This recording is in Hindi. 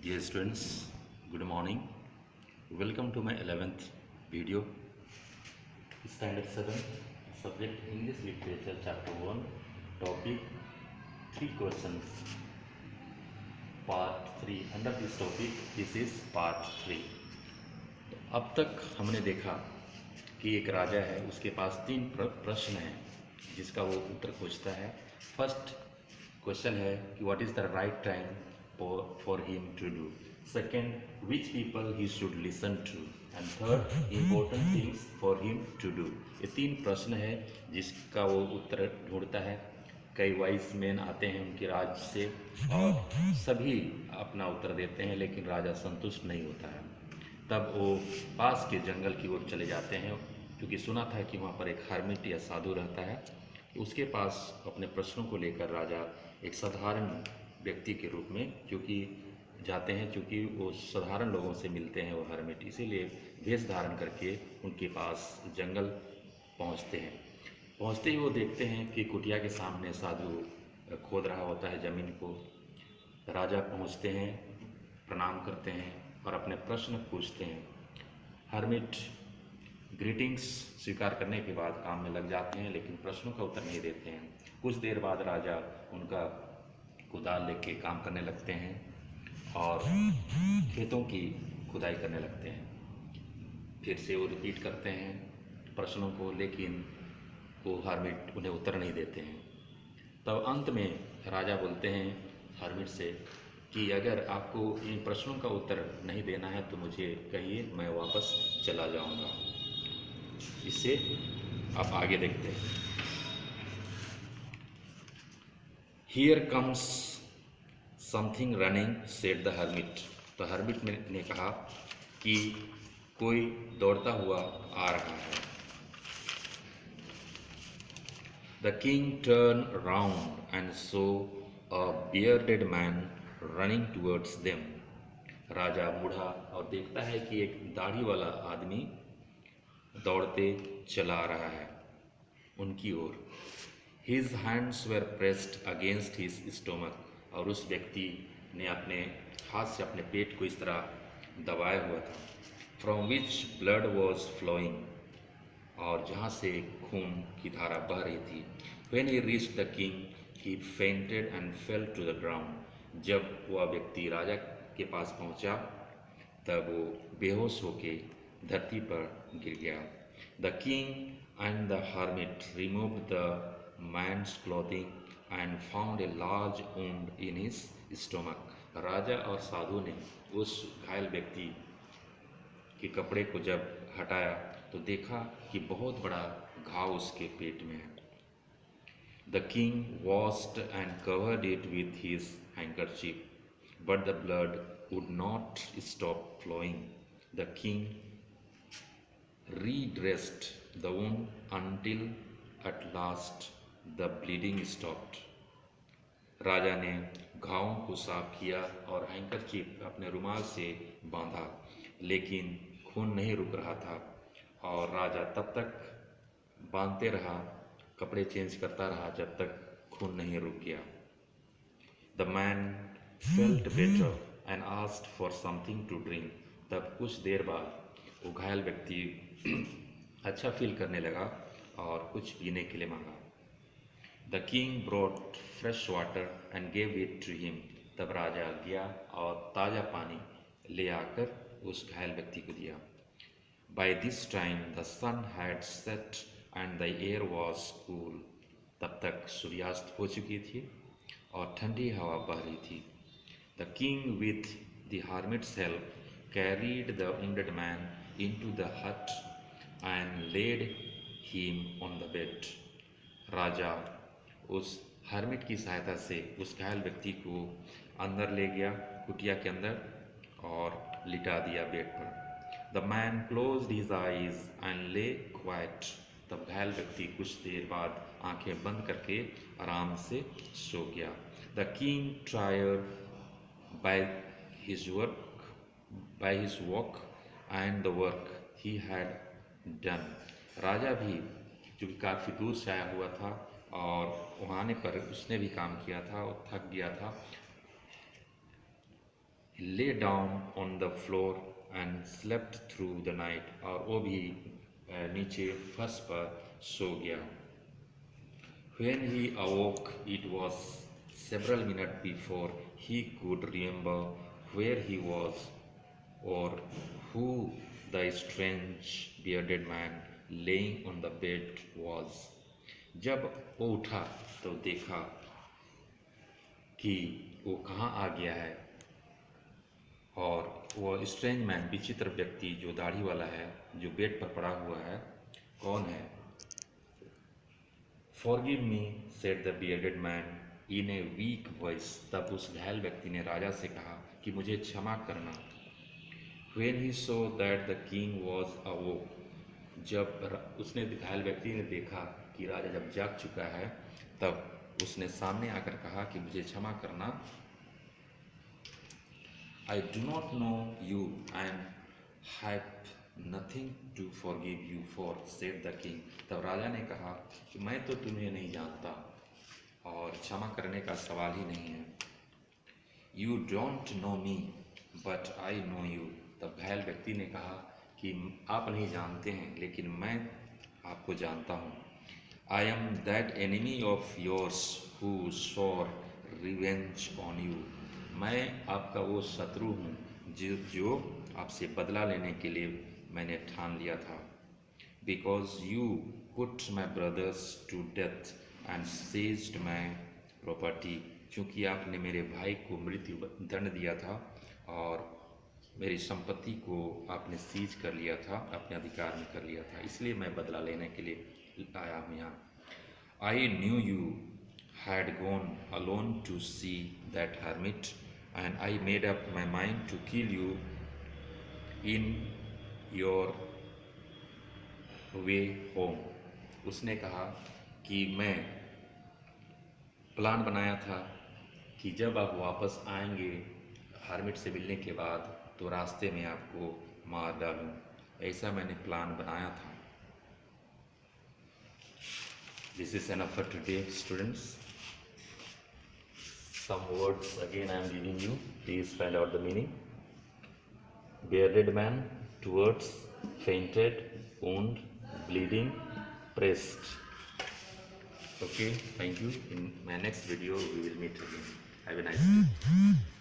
Dear students, good morning. Welcome to my 11th video. Standard 7, subject English Literature, Chapter 1, topic 3 questions, Part 3. Under this topic, this is Part 3. अब तक हमने देखा कि एक राजा है, उसके पास 3 प्रश्न हैं जिसका वो उत्तर खोजता है. फर्स्ट क्वेश्चन है कि what is the right time for him to do. Second, which people he should listen to. And third, important things for him to do. ये 3 प्रश्न है जिसका वो उत्तर ढूंढता है. कई वाइज मैन आते हैं उनके राज से और सभी अपना उत्तर देते हैं, लेकिन राजा संतुष्ट नहीं होता है. तब वो पास के जंगल की ओर चले जाते हैं, क्योंकि सुना था कि वहाँ पर एक हर्मिट या साधु रहता है. उसके पास अपने प्रश्नों को लेकर राजा एक साधारण व्यक्ति के रूप में क्योंकि जाते हैं, क्योंकि वो साधारण लोगों से मिलते हैं वो हर्मिट, इसीलिए वेश धारण करके उनके पास जंगल पहुंचते हैं. पहुंचते ही वो देखते हैं कि कुटिया के सामने साधु खोद रहा होता है ज़मीन को. राजा पहुंचते हैं, प्रणाम करते हैं और अपने प्रश्न पूछते हैं. हर्मिट ग्रीटिंग्स स्वीकार करने के बाद काम में लग जाते हैं, लेकिन प्रश्नों का उत्तर नहीं देते हैं. कुछ देर बाद राजा उनका कुदाल लेके काम करने लगते हैं और खेतों की खुदाई करने लगते हैं. फिर से वो रिपीट करते हैं प्रश्नों को, लेकिन वो हर्मिट उन्हें उत्तर नहीं देते हैं. तब अंत में राजा बोलते हैं हर्मिट से कि अगर आपको इन प्रश्नों का उत्तर नहीं देना है तो मुझे कहिए, मैं वापस चला जाऊंगा. इससे आप आगे देखते हैं. Here comes something running, said the hermit. तो हर्मिट ने कहा कि कोई दौड़ता हुआ आ रहा है. The king turned round and saw a bearded man running towards them. राजा मुड़ा और देखता है कि एक दाढ़ी वाला आदमी दौड़ते चला आ रहा है उनकी ओर. His hands were pressed against his stomach. और उस व्यक्ति ने अपने हाथ से अपने पेट को इस तरह दबाया हुआ था. From which blood was flowing. और जहाँ से खून की धारा बह रही थी. When he reached the king, he fainted and fell to the ground. जब वह व्यक्ति राजा के पास पहुँचा तब वो बेहोश होके धरती पर गिर गया. The king and the hermit removed the man's clothing and found a large wound in his stomach. राजा और साधु ने उस घायल व्यक्ति के कपड़े को जब हटाया तो देखा कि बहुत बड़ा घाव उसके पेट में है. The king washed and covered it with his handkerchief, but the blood would not stop flowing. The king redressed the wound until at last the bleeding stopped. राजा ने घावों को साफ किया और हैंकरचीफ अपने रुमाल से बांधा, लेकिन खून नहीं रुक रहा था और राजा तब तक बांधते रहा, कपड़े चेंज करता रहा जब तक खून नहीं रुक गया. The man felt better and asked for something to drink. तब कुछ देर बाद वो घायल व्यक्ति अच्छा फील करने लगा और कुछ पीने के लिए मांगा. The king brought fresh water and gave it to him. तब राजा गया और ताज़ा पानी ले आकर उस घायल व्यक्ति को दिया. By this time the sun had set and the air was cool. तब तक सूर्यास्त हो चुकी थी और ठंडी हवा बह रही थी. The king with the hermit's help carried the wounded man into the hut and laid him on the bed. राजा उस हर्मिट की सहायता से उस घायल व्यक्ति को अंदर ले गया, कुटिया के अंदर, और लिटा दिया बेड पर. The man closed his eyes and lay quiet. तब घायल व्यक्ति कुछ देर बाद आंखें बंद करके आराम से सो गया. The king tried by his work and the work he had done. राजा भी क्योंकि काफ़ी दूर से आया हुआ था और वहाँ आने पर उसने भी काम किया था और थक गया था, lay down on the floor and slept through the night, और वो भी नीचे फर्श पर सो गया. When he awoke, it was several minutes before he could remember where he was or who the strange bearded man laying on the bed was. जब वो उठा तो देखा कि वो कहाँ आ गया है और वो स्ट्रेंज मैन, विचित्र व्यक्ति जो दाढ़ी वाला है, जो बेड पर पड़ा हुआ है, कौन है. Forgive me, said the bearded man in a weak voice. तब उस घायल व्यक्ति ने राजा से कहा कि मुझे क्षमा करना. When he saw that the king was awoke, जब उसने घायल व्यक्ति ने देखा कि राजा जब जाग चुका है, तब उसने सामने आकर कहा कि मुझे क्षमा करना. I do not know you and have nothing to forgive you for, said the king. तब राजा ने कहा कि मैं तो तुम्हें नहीं जानता और क्षमा करने का सवाल ही नहीं है. You don't know me, but I know you. तब घायल व्यक्ति ने कहा कि आप नहीं जानते हैं, लेकिन मैं आपको जानता हूँ. I am that enemy of yours who swore revenge on you. मैं आपका वो शत्रु हूँ जो आपसे बदला लेने के लिए मैंने ठान लिया था. Because you put my brothers to death and seized my property. क्योंकि आपने मेरे भाई को मृत्यु दंड दिया था और मेरी संपत्ति को आपने सीज कर लिया था, अपने अधिकार में कर लिया था, इसलिए मैं बदला लेने के लिए आया हूँ यहाँ. I knew you had gone alone to see that hermit, and I made up my mind to kill you in your way home. उसने कहा कि मैं प्लान बनाया था कि जब आप वापस आएंगे हर्मिट से मिलने के बाद तो रास्ते में आपको मार डालूं. ऐसा मैंने प्लान बनाया था. This is enough for today, students. Some words again I am giving you. Please find out the meaning. Bearded man, towards, fainted, wound, bleeding, pressed. Okay, thank you. In my next video we will meet again. Have a nice day.